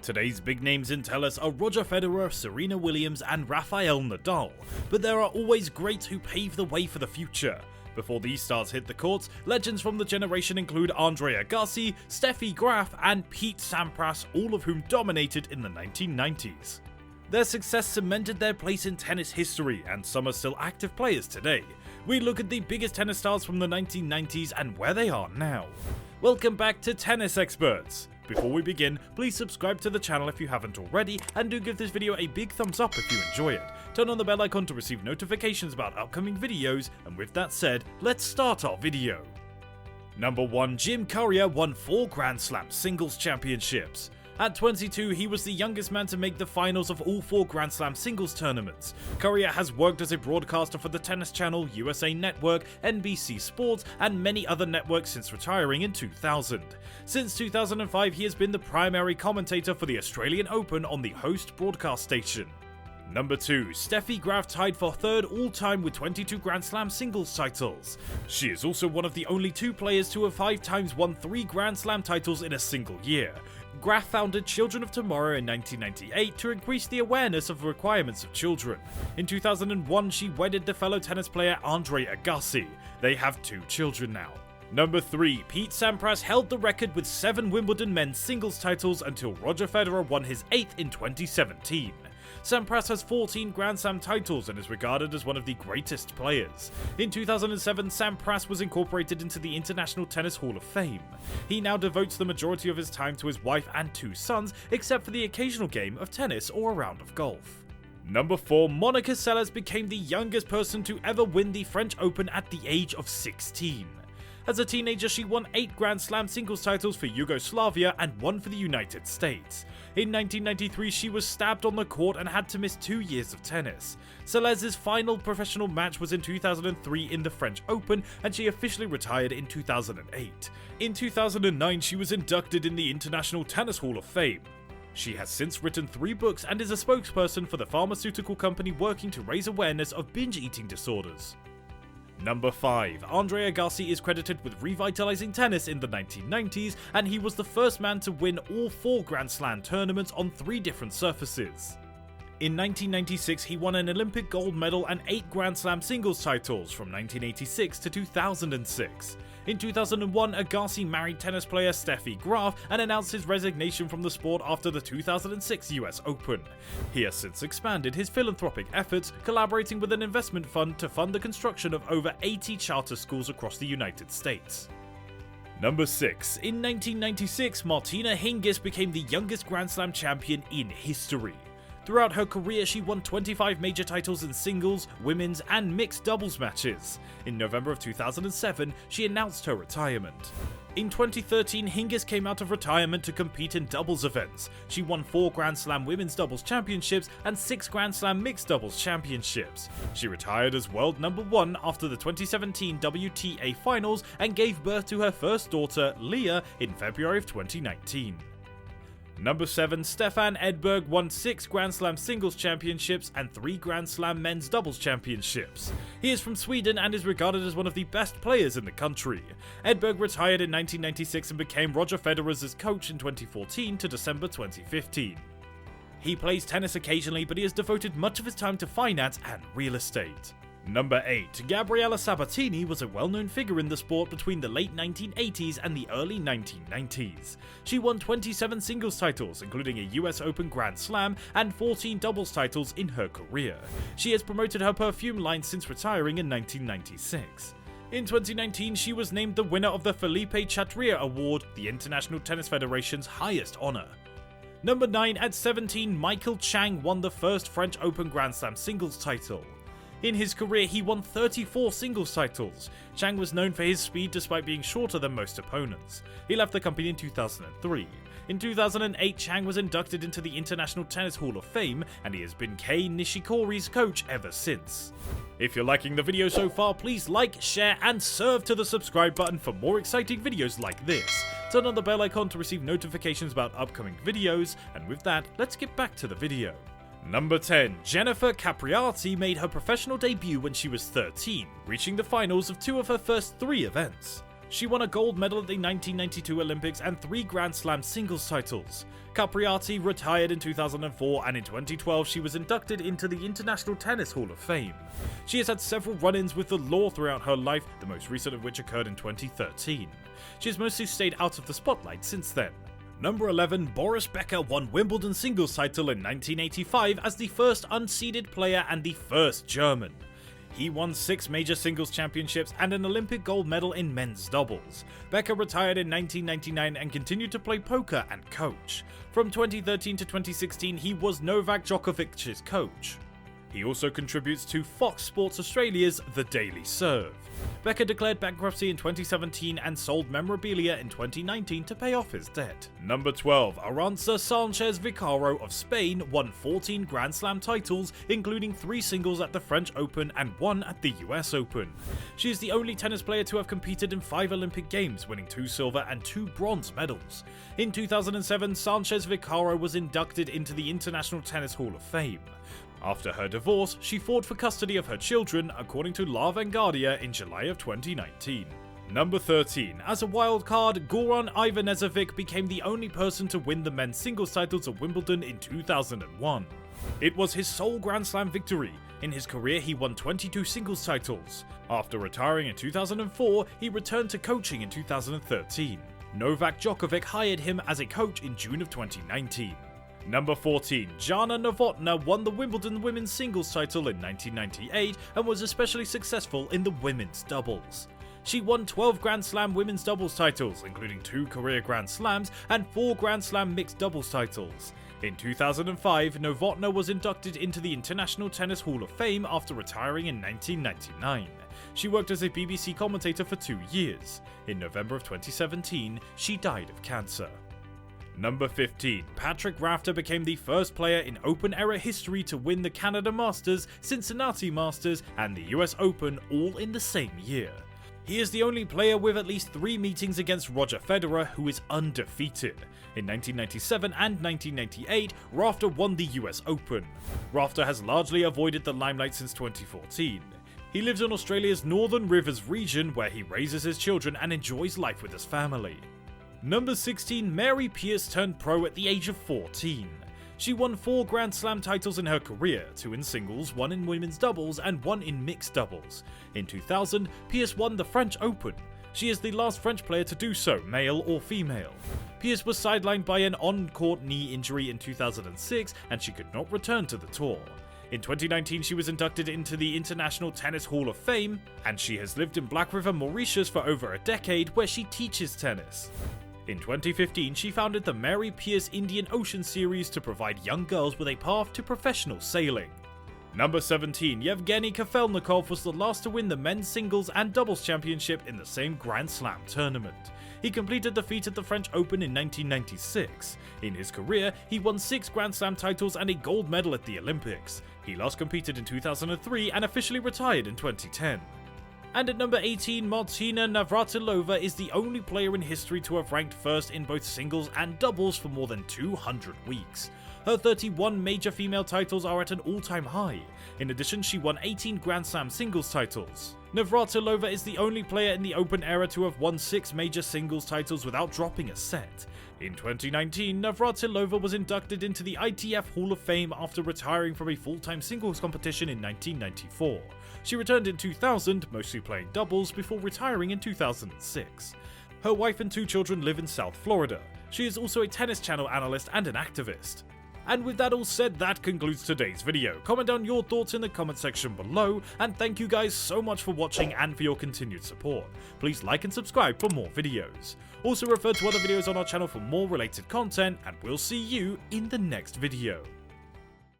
Today's big names in tennis are Roger Federer, Serena Williams and Rafael Nadal, but there are always greats who pave the way for the future. Before these stars hit the courts, legends from the generation include Andre Agassi, Steffi Graf and Pete Sampras, all of whom dominated in the 1990s. Their success cemented their place in tennis history, and some are still active players today. We look at the biggest tennis stars from the 1990s and where they are now. Welcome back to Tennis Experts! Before we begin, please subscribe to the channel if you haven't already, and do give this video a big thumbs up if you enjoy it. Turn on the bell icon to receive notifications about upcoming videos, and with that said, let's start our video. Number 1. Jim Courier won 4 Grand Slam singles championships. At 22, he was the youngest man to make the finals of all 4 Grand Slam singles tournaments. Courier has worked as a broadcaster for the Tennis Channel, USA Network, NBC Sports, and many other networks since retiring in 2000. Since 2005, he has been the primary commentator for the Australian Open on the host broadcast station. Number 2. Steffi Graf tied for 3rd all-time with 22 Grand Slam singles titles. She is also one of the only 2 players to have 5 times won 3 Grand Slam titles in a single year. Graf founded Children of Tomorrow in 1998 to increase the awareness of the requirements of children. In 2001, she wedded the fellow tennis player Andre Agassi. They have 2 children now. Number 3. Pete Sampras held the record with 7 Wimbledon men's singles titles until Roger Federer won his 8th in 2017. Sampras has 14 Grand Slam titles and is regarded as one of the greatest players. In 2007, Sampras was incorporated into the International Tennis Hall of Fame. He now devotes the majority of his time to his wife and 2 sons, except for the occasional game of tennis or a round of golf. Number 4. Monica Seles became the youngest person to ever win the French Open at the age of 16. As a teenager, she won 8 Grand Slam singles titles for Yugoslavia and 1 for the United States. In 1993, she was stabbed on the court and had to miss 2 years of tennis. Seles's final professional match was in 2003 in the French Open, and she officially retired in 2008. In 2009, she was inducted in the International Tennis Hall of Fame. She has since written 3 books and is a spokesperson for the pharmaceutical company working to raise awareness of binge eating disorders. Number 5. Andre Agassi is credited with revitalizing tennis in the 1990s, and he was the first man to win all 4 Grand Slam tournaments on 3 different surfaces. In 1996, he won an Olympic gold medal and 8 Grand Slam singles titles from 1986 to 2006. In 2001, Agassi married tennis player Steffi Graf and announced his resignation from the sport after the 2006 US Open. He has since expanded his philanthropic efforts, collaborating with an investment fund to fund the construction of over 80 charter schools across the United States. Number 6. In 1996, Martina Hingis became the youngest Grand Slam champion in history. Throughout her career, she won 25 major titles in singles, women's, and mixed doubles matches. In November of 2007, she announced her retirement. In 2013, Hingis came out of retirement to compete in doubles events. She won 4 Grand Slam women's doubles championships and 6 Grand Slam mixed doubles championships. She retired as world number 1 after the 2017 WTA finals and gave birth to her first daughter, Leah, in February of 2019. Number 7. Stefan Edberg won 6 Grand Slam singles championships and 3 Grand Slam men's doubles championships. He is from Sweden and is regarded as one of the best players in the country. Edberg retired in 1996 and became Roger Federer's coach in 2014 to December 2015. He plays tennis occasionally, but he has devoted much of his time to finance and real estate. Number 8. Gabriela Sabatini was a well-known figure in the sport between the late 1980s and the early 1990s. She won 27 singles titles, including a US Open Grand Slam, and 14 doubles titles in her career. She has promoted her perfume line since retiring in 1996. In 2019, she was named the winner of the Felipe Chatria Award, the International Tennis Federation's highest honor. Number 9. At 17, Michael Chang won the first French Open Grand Slam singles title. In his career, he won 34 singles titles. Chang was known for his speed despite being shorter than most opponents. He left the company in 2003. In 2008, Chang was inducted into the International Tennis Hall of Fame, and he has been Kei Nishikori's coach ever since. If you're liking the video so far, please like, share, and serve to the subscribe button for more exciting videos like this. Turn on the bell icon to receive notifications about upcoming videos, and with that, let's get back to the video. Number 10. Jennifer Capriati made her professional debut when she was 13, reaching the finals of 2 of her first 3 events. She won a gold medal at the 1992 Olympics and 3 Grand Slam singles titles. Capriati retired in 2004, and in 2012 she was inducted into the International Tennis Hall of Fame. She has had several run-ins with the law throughout her life, the most recent of which occurred in 2013. She has mostly stayed out of the spotlight since then. Number 11, Boris Becker won Wimbledon singles title in 1985 as the first unseeded player and the first German. He won 6 major singles championships and an Olympic gold medal in men's doubles. Becker retired in 1999 and continued to play poker and coach. From 2013 to 2016, he was Novak Djokovic's coach. He also contributes to Fox Sports Australia's The Daily Serve. Becker declared bankruptcy in 2017 and sold memorabilia in 2019 to pay off his debt. Number 12, Arantxa Sanchez Vicaro of Spain won 14 Grand Slam titles, including 3 singles at the French Open and 1 at the US Open. She is the only tennis player to have competed in 5 Olympic Games, winning 2 silver and 2 bronze medals. In 2007, Sanchez Vicaro was inducted into the International Tennis Hall of Fame. After her divorce, she fought for custody of her children, according to La Vanguardia in July of 2019. Number 13. As a wild card, Goran Ivanisevic became the only person to win the men's singles titles at Wimbledon in 2001. It was his sole Grand Slam victory. In his career, he won 22 singles titles. After retiring in 2004, he returned to coaching in 2013. Novak Djokovic hired him as a coach in June of 2019. Number 14. Jana Novotná won the Wimbledon women's singles title in 1998 and was especially successful in the women's doubles. She won 12 Grand Slam women's doubles titles, including 2 career Grand Slams and 4 Grand Slam mixed doubles titles. In 2005, Novotná was inducted into the International Tennis Hall of Fame after retiring in 1999. She worked as a BBC commentator for 2 years. In November of 2017, she died of cancer. Number 15. Patrick Rafter became the first player in Open-era history to win the Canada Masters, Cincinnati Masters, and the US Open all in the same year. He is the only player with at least 3 meetings against Roger Federer, who is undefeated. In 1997 and 1998, Rafter won the US Open. Rafter has largely avoided the limelight since 2014. He lives in Australia's Northern Rivers region, where he raises his children and enjoys life with his family. Number 16, Mary Pierce turned pro at the age of 14. She won 4 Grand Slam titles in her career, 2 in singles, 1 in women's doubles, and 1 in mixed doubles. In 2000, Pierce won the French Open. She is the last French player to do so, male or female. Pierce was sidelined by an on-court knee injury in 2006, and she could not return to the tour. In 2019, she was inducted into the International Tennis Hall of Fame, and she has lived in Black River, Mauritius for over a decade, where she teaches tennis. In 2015, she founded the Mary Pierce Indian Ocean Series to provide young girls with a path to professional sailing. Number 17, Yevgeny Kafelnikov was the last to win the men's singles and doubles championship in the same Grand Slam tournament. He completed the feat at the French Open in 1996. In his career, he won 6 Grand Slam titles and a gold medal at the Olympics. He last competed in 2003 and officially retired in 2010. And at number 18, Martina Navratilova is the only player in history to have ranked first in both singles and doubles for more than 200 weeks. Her 31 major female titles are at an all-time high. In addition, she won 18 Grand Slam singles titles. Navratilova is the only player in the Open era to have won 6 major singles titles without dropping a set. In 2019, Navratilova was inducted into the ITF Hall of Fame after retiring from a full-time singles competition in 1994. She returned in 2000, mostly playing doubles, before retiring in 2006. Her wife and 2 children live in South Florida. She is also a Tennis Channel analyst and an activist. And with that all said, that concludes today's video. Comment down your thoughts in the comment section below, and thank you guys so much for watching and for your continued support. Please like and subscribe for more videos. Also refer to other videos on our channel for more related content, and we'll see you in the next video.